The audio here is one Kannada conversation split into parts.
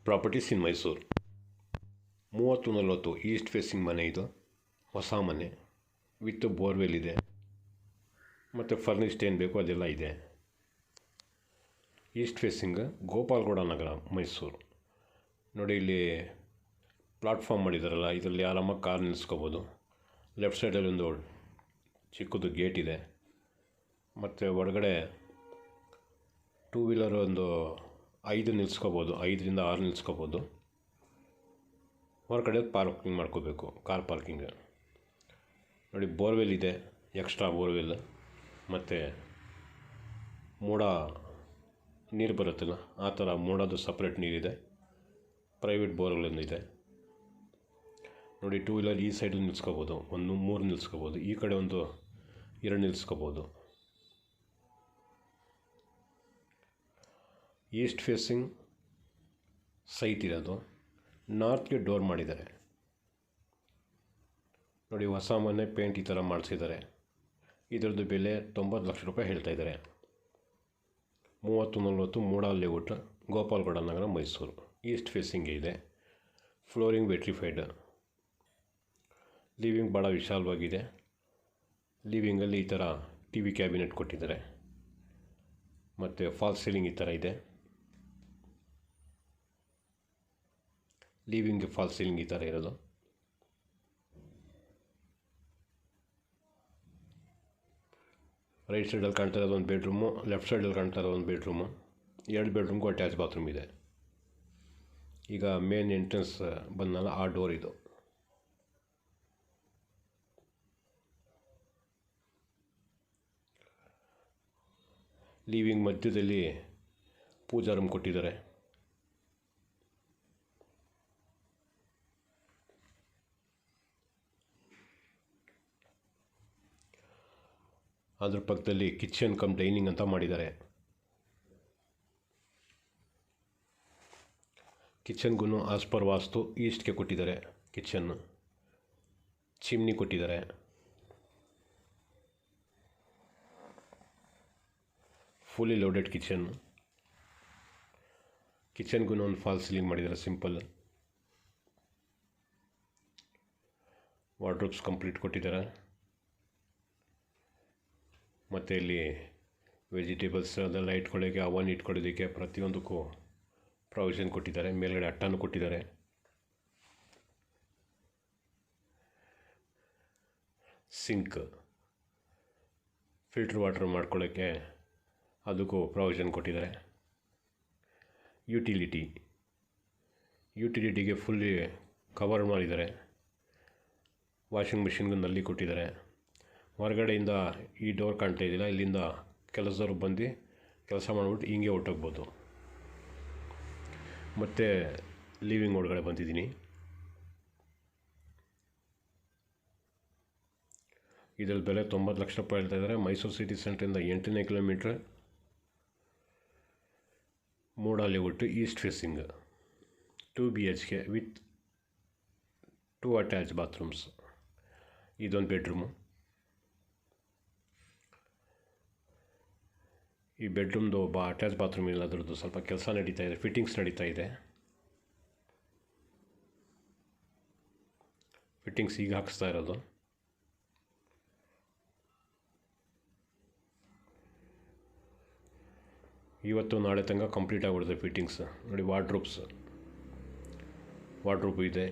ಪ್ರಾಪರ್ಟೀಸ್ ಇನ್ ಮೈಸೂರು 3040 ಈಸ್ಟ್ ಫೇಸಿಂಗ್ ಮನೆ. ಇದು ಹೊಸ ಮನೆ ವಿತ್ ಬೋರ್ವೆಲ್ ಇದೆ ಮತ್ತು ಫರ್ನಿಶ್ಡ್ ಏನು ಬೇಕೋ ಅದೆಲ್ಲ ಇದೆ. ಈಸ್ಟ್ ಫೇಸಿಂಗ್ ಗೋಪಾಲಗೌಡ ನಗರ ಮೈಸೂರು. ನೋಡಿ ಇಲ್ಲಿ ಪ್ಲಾಟ್ಫಾರ್ಮ್ ಮಾಡಿದಾರಲ್ಲ, ಇದರಲ್ಲಿ ಆರಾಮಾಗಿ ಕಾರ್ ನಿಲ್ಲಿಸ್ಕೋಬೋದು. ಲೆಫ್ಟ್ ಸೈಡಲ್ಲಿ ಒಂದು ಚಿಕ್ಕದು ಗೇಟ್ ಇದೆ ಮತ್ತು ಒಳಗಡೆ ಟೂ ವೀಲರ್ ಒಂದು 5 ನಿಲ್ಲಿಸ್ಕೋಬೋದು, 5ರಿಂದ 6 ನಿಲ್ಲಿಸ್ಕೋಬೋದು. ಹೊರಗಡೆ ಪಾರ್ಕಿಂಗ್ ಮಾಡ್ಕೋಬೇಕು, ಕಾರ್ ಪಾರ್ಕಿಂಗ್. ನೋಡಿ ಬೋರ್ವೆಲ್ ಇದೆ, ಎಕ್ಸ್ಟ್ರಾ ಬೋರ್ವೆಲ್. ಮತ್ತು ಮೋಡ ನೀರು ಬರುತ್ತಲ್ಲ ಆ ಥರ ಮೋಡದು ಸಪ್ರೇಟ್ ನೀರಿದೆ. ಪ್ರೈವೇಟ್ ಬೋರ್ವೆಲ್ ಇದೆ. ನೋಡಿ ಟೂ ವೀಲರ್ ಈ ಸೈಡು ನಿಲ್ಲಿಸ್ಕೋಬೋದು, 3 ನಿಲ್ಲಿಸ್ಕೋಬೋದು. ಈ ಕಡೆ ಒಂದು 2 ನಿಲ್ಲಿಸ್ಕೋಬೋದು. ಈಸ್ಟ್ ಫೇಸಿಂಗ್ ಸೈಟ್ ಇರೋದು. ನಾರ್ತ್ಗೆ ಡೋರ್ ಮಾಡಿದ್ದಾರೆ. ನೋಡಿ ಹೊಸ ಮನೆ ಪೇಂಟ್ ಈ ಥರ ಮಾಡಿಸಿದ್ದಾರೆ. ಇದರದ್ದು ಬೆಲೆ 90 ಲಕ್ಷ ರೂಪಾಯಿ ಹೇಳ್ತಾಯಿದ್ದಾರೆ. 3040 ಮೂಡಾ ಲೇಔಟ್, ಗೋಪಾಲಗೌಡ ನಗರ, ಮೈಸೂರು. ಈಸ್ಟ್ ಫೇಸಿಂಗ್ ಇದೆ. Flooring vitrified. ಲಿವಿಂಗ್ ಭಾಳ ವಿಶಾಲವಾಗಿದೆ. ಲಿವಿಂಗಲ್ಲಿ ಈ ಥರ TV ಕ್ಯಾಬಿನೆಟ್ ಕೊಟ್ಟಿದ್ದಾರೆ ಮತ್ತು ಫಾಲ್ಸ್ ಸೀಲಿಂಗ್ ಈ ಥರ ಇದೆ. ಲಿವಿಂಗ್ ಫಾಲ್ಸ್ ಸೀಲಿಂಗ್ ಈ ಥರ ಇರೋದು. ರೈಟ್ ಸೈಡಲ್ಲಿ ಕಾಣ್ತಾ ಇರೋದು ಒಂದು ಬೆಡ್ರೂಮು, ಲೆಫ್ಟ್ ಸೈಡಲ್ಲಿ ಕಾಣ್ತಾ ಇರೋದು ಒಂದು ಬೆಡ್ರೂಮು. 2 ಬೆಡ್ರೂಮ್ಗೂ ಅಟ್ಯಾಚ್ ಬಾತ್ರೂಮ್ ಇದೆ. ಈಗ ಮೇನ್ ಎಂಟ್ರೆನ್ಸ್ ಬಂದಲ್ಲ ಆ ಡೋರ್ ಇದು. ಲಿವಿಂಗ್ ಮಧ್ಯದಲ್ಲಿ ಪೂಜಾ ರೂಮ್ ಕೊಟ್ಟಿದ್ದಾರೆ. ಅದ್ರ ಪಕ್ಕದಲ್ಲಿ ಕಿಚನ್ ಕಮ್ ಡೈನಿಂಗ್ ಅಂತ ಮಾಡಿದ್ದಾರೆ. ಕಿಚನ್ಗೂ ಆಸ್ ಪರ್ ವಾಸ್ತು ಈಸ್ಟ್ಗೆ ಕೊಟ್ಟಿದ್ದಾರೆ. ಕಿಚನ್ನು ಚಿಮ್ನಿ ಕೊಟ್ಟಿದ್ದಾರೆ. ಫುಲ್ಲಿ ಲೋಡೆಡ್ ಕಿಚನ್ಗೂ ಒಂದು ಫಾಲ್ಸ್ ಸೀಲಿಂಗ್ ಮಾಡಿದ್ದಾರೆ ಸಿಂಪಲ್. ವಾರ್ಡ್ರೋಬ್ಸ್ ಕಂಪ್ಲೀಟ್ ಕೊಟ್ಟಿದ್ದಾರೆ. ಮತ್ತು ಇಲ್ಲಿ ವೆಜಿಟೇಬಲ್ಸ್ ಅದೆಲ್ಲ ಇಟ್ಕೊಳ್ಳೋಕ್ಕೆ, ಅವನ್ ಇಟ್ಕೊಳ್ಳೋದಕ್ಕೆ ಪ್ರತಿಯೊಂದಕ್ಕೂ ಪ್ರಾವಿಷನ್ ಕೊಟ್ಟಿದ್ದಾರೆ. ಮೇಲ್ಗಡೆ ಅಟ್ಟನೂ ಕೊಟ್ಟಿದ್ದಾರೆ. ಸಿಂಕ್, ಫಿಲ್ಟ್ರ್ ವಾಟರ್ ಮಾಡ್ಕೊಳ್ಳೋಕ್ಕೆ ಅದಕ್ಕೂ ಪ್ರಾವಿಷನ್ ಕೊಟ್ಟಿದ್ದಾರೆ. ಯುಟಿಲಿಟಿಗೆ ಫುಲ್ಲಿ ಕವರ್ ಮಾಡಿದ್ದಾರೆ. ವಾಷಿಂಗ್ ಮಿಷಿನ್ಗೂ ನಲ್ಲಿ ಕೊಟ್ಟಿದ್ದಾರೆ. ಹೊರಗಡೆಯಿಂದ ಈ ಡೋರ್ ಕಾಣ್ತಾ ಇದ್ದಿಲ್ಲ, ಇಲ್ಲಿಂದ ಕೆಲಸದವ್ರು ಬಂದು ಕೆಲಸ ಮಾಡಿಬಿಟ್ಟು ಹಿಂಗೆ ಹೊರಟೋಗ್ಬೋದು. ಮತ್ತು ಲಿವಿಂಗ್ ಒಳಗಡೆ ಬಂದಿದ್ದೀನಿ. ಇದರಲ್ಲಿ ಬೆಲೆ 90 ಲಕ್ಷ ರೂಪಾಯಿ ಹೇಳ್ತಾ ಇದ್ದಾರೆ. ಮೈಸೂರು ಸಿಟಿ ಸೆಂಟ್ರಿಂದ 8ನೇ kilometre. MUDA layout, east facing, 2 BHK with 2 attach bathrooms. ಇದೊಂದು ಬೆಡ್ರೂಮು. ಈ ಬೆಡ್ರೂಮ್ದು ಅಟ್ಯಾಚ್ ಬಾತ್ರೂಮ್ ಇಲ್ಲ, ಅದರದ್ದು ಸ್ವಲ್ಪ ಕೆಲಸ ನಡೀತಾ ಇದೆ, ಫಿಟ್ಟಿಂಗ್ಸ್ ನಡೀತಾ ಇದೆ. ಫಿಟ್ಟಿಂಗ್ಸ್ ಈಗ ಹಾಕಿಸ್ತಾ ಇರೋದು. ಇವತ್ತು ನಾಳೆ ತನಕ ಕಂಪ್ಲೀಟ್ ಆಗಿಬಿಡುತ್ತೆ ಫಿಟ್ಟಿಂಗ್ಸ್. ನೋಡಿ ವಾರ್ಡ್ರೋಬ್ ಇದೆ.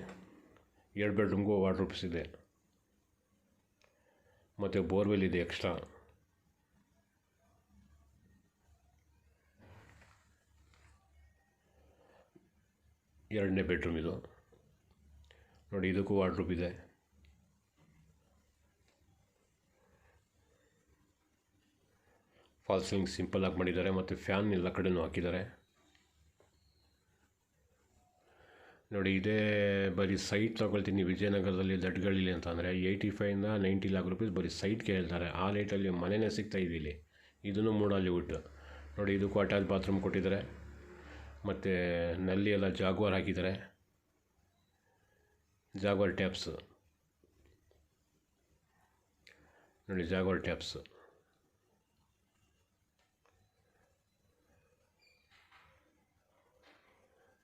2 ಬೆಡ್ರೂಮ್ಗೂ ವಾರ್ಡ್ರೋಬ್ಸ್ ಇದೆ. ಮತ್ತು ಬೋರ್ವೆಲ್ ಇದೆ ಎಕ್ಸ್ಟ್ರಾ. ಎರಡನೇ ಬೆಡ್ರೂಮ್ ಇದು. ನೋಡಿ ಇದಕ್ಕೂ ವಾರ್ಡ್ರೋಬ್ ಇದೆ. ಫಾಲ್ಸ್ ಸೀಲಿಂಗ್ ಸಿಂಪಲ್ ಆಗಿ ಮಾಡಿದ್ದಾರೆ ಮತ್ತು ಫ್ಯಾನ್ ಎಲ್ಲ ಕಡೆನೂ ಹಾಕಿದ್ದಾರೆ. ನೋಡಿ ಇದೇ ಬರೀ ಸೈಟ್ ತೊಗೊಳ್ತೀನಿ ವಿಜಯನಗರದಲ್ಲಿ ದಡ್ಗಳಿಲಿ ಅಂತ ಅಂದರೆ 85ಇಂದ 90 lakh ರೂಪೀಸ್ ಬರೀ ಸೈಟ್ಗೆ ಹೇಳ್ತಾರೆ. ಆ ರೇಟಲ್ಲಿ ಮನೆಯೇ ಸಿಗ್ತಾ ಇದೆ ಇಲ್ಲಿ. ಇದನ್ನು ಮೂಡಾ ಲೇಔಟ್. ನೋಡಿ ಇದಕ್ಕೂ ಅಟ್ಯಾಚ್ ಬಾತ್ರೂಮ್ ಕೊಟ್ಟಿದ್ದಾರೆ ಮತ್ತು ನಲ್ಲಿ ಎಲ್ಲ ಜಾಗ್ವಾರ್ ಹಾಕಿದ್ದಾರೆ. ಜಾಗ್ವಾರ್ ಟ್ಯಾಪ್ಸ್ ನೋಡಿ, ಜಾಗ್ವಾರ್ ಟ್ಯಾಪ್ಸ್.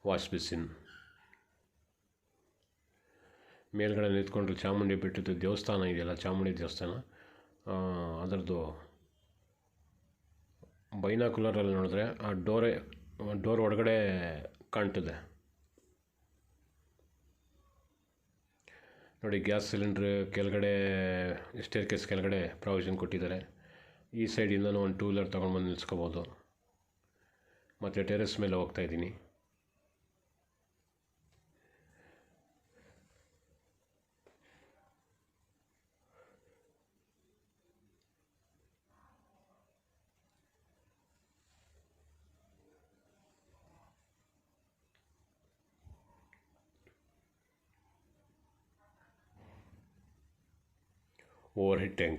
Wash basin. ಮೇಲ್ಗಡೆ ನಿಂತ್ಕೊಂಡ್ರೆ ಚಾಮುಂಡಿ ಬೆಟ್ಟದ ದೇವಸ್ಥಾನ ಇದೆಯಲ್ಲ, ಚಾಮುಂಡಿ ದೇವಸ್ಥಾನ, ಅದರದ್ದು ಬೈನಾಕುಲರಲ್ಲಿ ನೋಡಿದ್ರೆ ಆ ಡೋರ್ ಒಳಗಡೆ ಕಾಣ್ತದೆ ನೋಡಿ. ಗ್ಯಾಸ್ ಸಿಲಿಂಡ್ರ್ ಕೆಳಗಡೆ ಸ್ಟೇರ್ಕೇಸ್ ಕೆಳಗಡೆ ಪ್ರಾವಿಷನ್ ಕೊಟ್ಟಿದ್ದಾರೆ. ಈ ಸೈಡಿಂದನೂ ಒಂದು 2 ವೀಲರ್ ತೊಗೊಂಡ್ಬಂದು ನಿಲ್ಸ್ಕೋಬೋದು. ಮತ್ತು ಟೆರೆಸ್ ಮೇಲೆ ಹೋಗ್ತಾಯಿದ್ದೀನಿ. Over head tank.